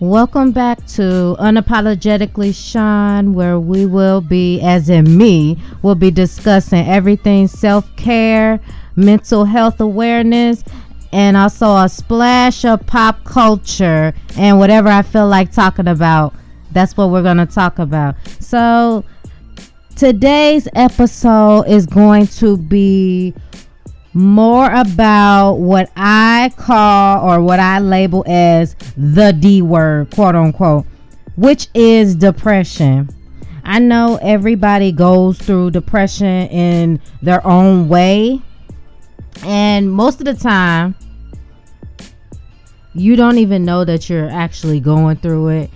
Welcome back to Unapologetically Shaun, where we will be, as in me, will be discussing everything self-care, mental health awareness, and also a splash of pop culture and whatever I feel like talking about. That's what we're going to talk about. So today's episode is going to be more about what I call or what I label as the D word, quote unquote, which is depression. I know everybody goes through depression in their own way, and most of the time you don't even know that you're actually going through it.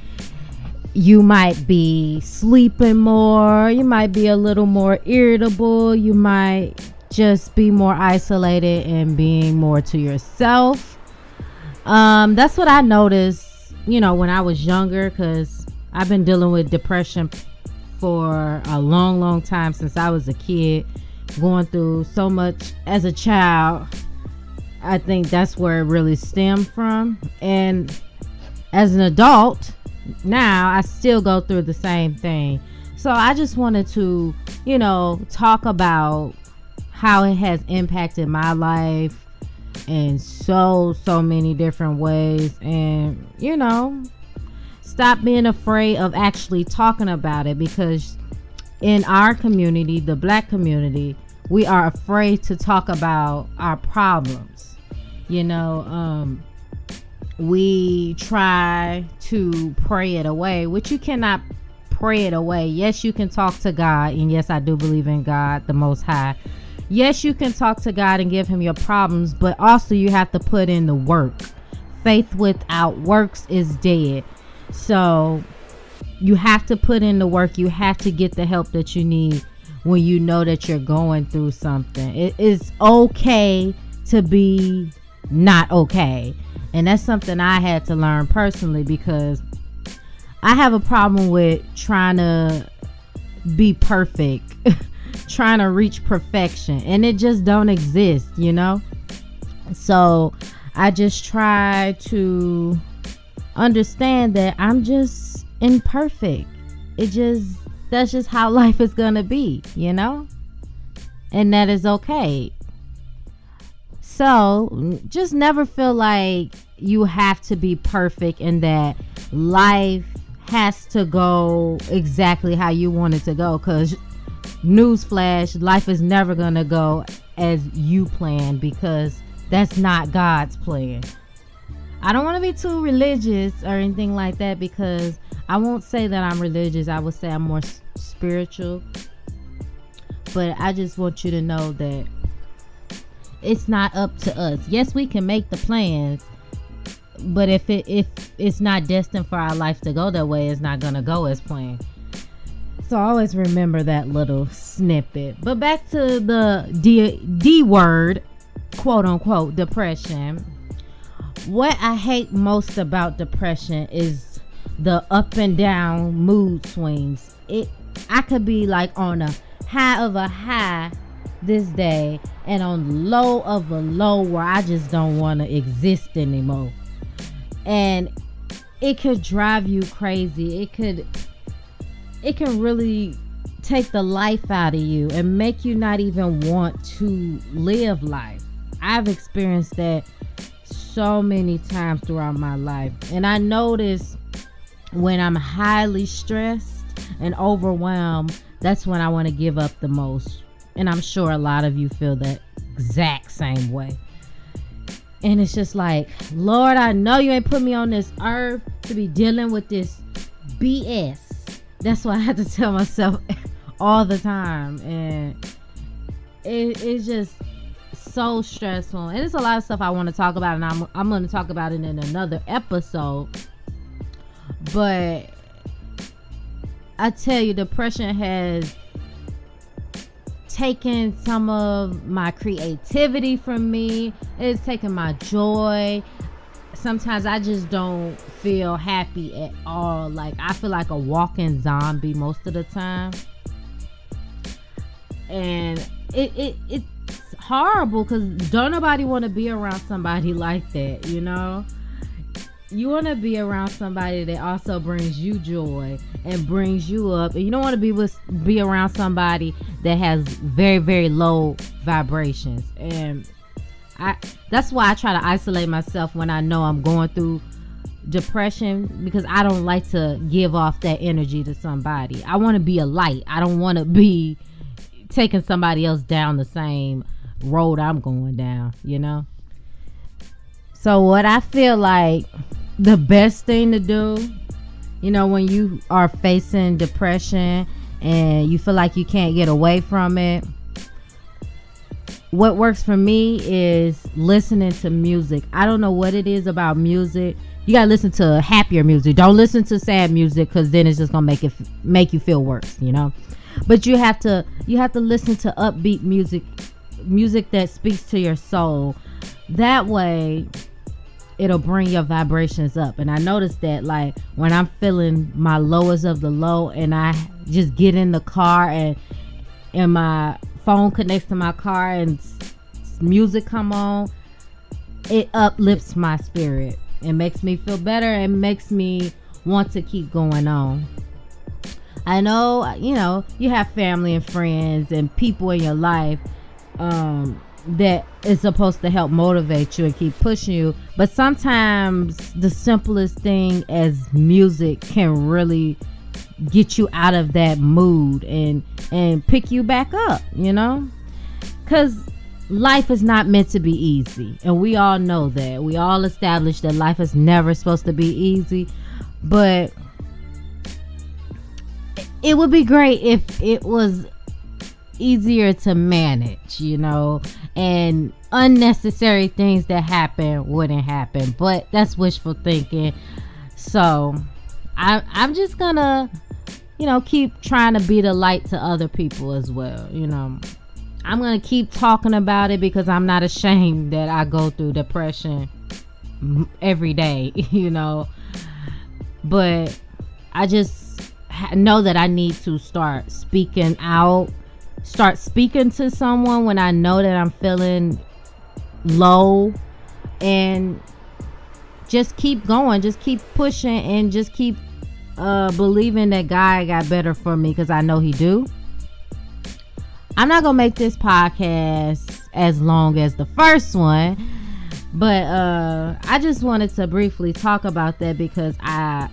You might be sleeping more, you might be a little more irritable, you might just be more isolated and being more to yourself. That's what I noticed, when I was younger, because I've been dealing with depression for a long time, since I was a kid, going through so much as a child. I think that's where it really stemmed from. And as an adult now, I still go through the same thing. So I just wanted to, talk about how it has impacted my life in so many different ways, and stop being afraid of actually talking about it, because in our community, the Black community, we are afraid to talk about our problems. We try to pray it away, which you cannot pray it away. Yes, you can talk to God, and yes, I do believe in God, the Most High. Yes, you can talk to God and give him your problems, but also you have to put in the work. Faith without works is dead. So you have to put in the work. You have to get the help that you need when you know that you're going through something. It is okay to be not okay. And that's something I had to learn personally, because I have a problem with trying to be perfect. Trying to reach perfection, and it just don't exist, so I just try to understand that I'm just imperfect. That's just how life is gonna be, and that is okay. So just never feel like you have to be perfect and that life has to go exactly how you want it to go, because newsflash, life is never gonna go as you plan, because that's not God's plan. I don't want to be too religious or anything like that, because I won't say that I'm religious. I would say I'm more spiritual. But I just want you to know that it's not up to us. Yes, we can make the plans, but if it's not destined for our life to go that way, it's not gonna go as planned. So always remember that little snippet. But back to the D word, quote unquote, depression. What I hate most about depression is the up and down mood swings. I could be like on a high of a high this day and on low of a low where I just don't want to exist anymore. And it could drive you crazy. It can really take the life out of you and make you not even want to live life. I've experienced that so many times throughout my life. And I notice when I'm highly stressed and overwhelmed, that's when I want to give up the most. And I'm sure a lot of you feel that exact same way. And it's just like, Lord, I know you ain't put me on this earth to be dealing with this BS. That's what I have to tell myself all the time. And it's just so stressful. And there's a lot of stuff I want to talk about, and I'm going to talk about it in another episode. But I tell you, depression has taken some of my creativity from me. It's taken my joy. Sometimes I just don't feel happy at all. Like, I feel like a walking zombie most of the time. And it's horrible, because don't nobody want to be around somebody like that, you want to be around somebody that also brings you joy and brings you up, and you don't want to be around somebody that has very, very low vibrations. And that's why I try to isolate myself when I know I'm going through depression, because I don't like to give off that energy to somebody. I want to be a light. I don't want to be taking somebody else down the same road I'm going down, you know? So what I feel like the best thing to do, you know, when you are facing depression and you feel like you can't get away from it, what works for me is listening to music. I don't know what it is about music. You gotta listen to happier music. Don't listen to sad music, because then it's just gonna make you feel worse, you know. But you have to listen to upbeat music that speaks to your soul. That way it'll bring your vibrations up. And I noticed that, like, when I'm feeling my lowest of the low and I just get in the car and my phone connects to my car and music come on, it uplifts my spirit. It makes me feel better and makes me want to keep going on. I know, you know, you have family and friends and people in your life that is supposed to help motivate you and keep pushing you, but sometimes the simplest thing as music can really get you out of that mood and pick you back up, you know, because life is not meant to be easy, and we all know that. We all established that life is never supposed to be easy, but it would be great if it was easier to manage, you know, and unnecessary things that happen wouldn't happen. But that's wishful thinking. So I'm just gonna, you know, keep trying to be the light to other people as well. You know, I'm gonna keep talking about it because I'm not ashamed that I go through depression every day, you know, but I just know that I need to start speaking out, start speaking to someone when I know that I'm feeling low, and just keep going, just keep pushing, and just keep believing that God got better for me, because I know he do. I'm not gonna make this podcast as long as the first one, but I just wanted to briefly talk about that because I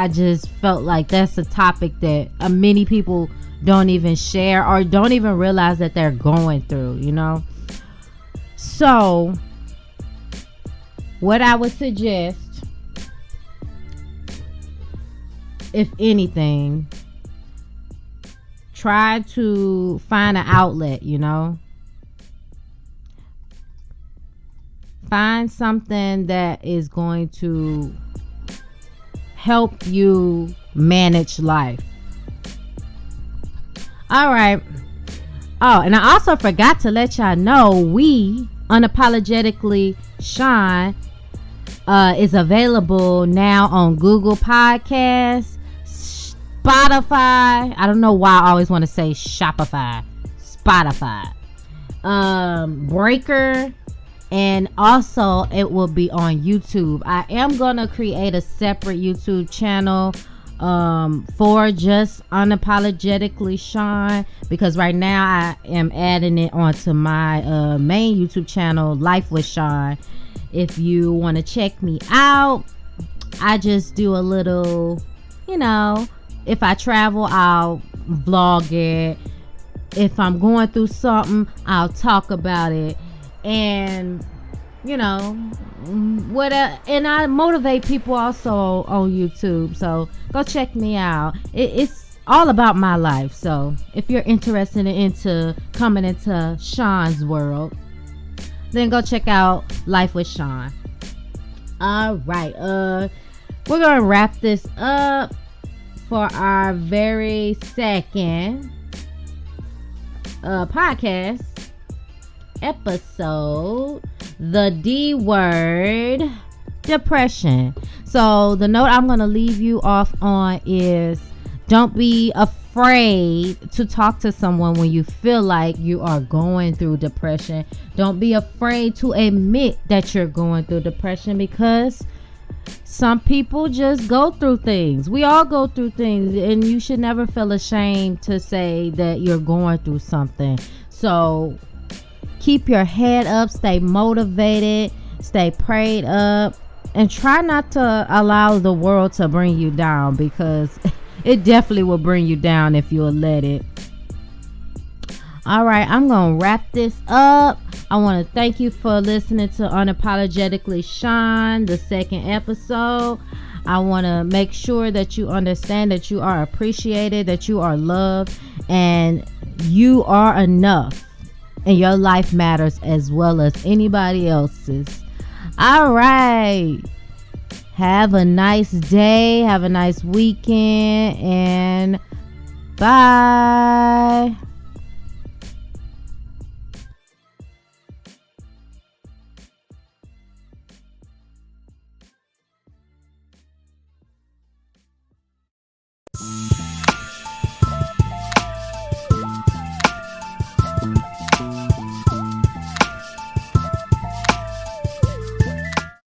just felt like that's a topic that many people don't even share or don't even realize that they're going through, you know. So what I would suggest, if anything, try to find an outlet, you know. Find something that is going to help you manage life. All right. Oh, and I also forgot to let y'all know, we Unapologetically Shaun is available now on Google Podcasts, Spotify. I don't know why I always want to say Shopify. Spotify, Breaker, and also it will be on YouTube. I am gonna create a separate YouTube channel for just Unapologetically Shaun, because right now I am adding it onto my main YouTube channel, Life with Shaun. If you want to check me out, I just do a little, you know, if I travel, I'll vlog it. If I'm going through something, I'll talk about it. And you know, and I motivate people also on YouTube, so go check me out. It's all about my life, so if you're interested into coming into Shaun's world, then go check out Life with Shaun. All right, we're gonna wrap this up for our very second podcast episode, the D word, depression. So the note I'm going to leave you off on is, don't be afraid to talk to someone when you feel like you are going through depression. Don't be afraid to admit that you're going through depression, because some people just go through things. We all go through things, and you should never feel ashamed to say that you're going through something. So keep your head up, stay motivated, stay prayed up, and try not to allow the world to bring you down, because it definitely will bring you down if you'll let it. All right, I'm going to wrap this up. I want to thank you for listening to Unapologetically Shaun, the second episode. I want to make sure that you understand that you are appreciated, that you are loved, and you are enough. And your life matters as well as anybody else's. All right. Have a nice day. Have a nice weekend. And bye.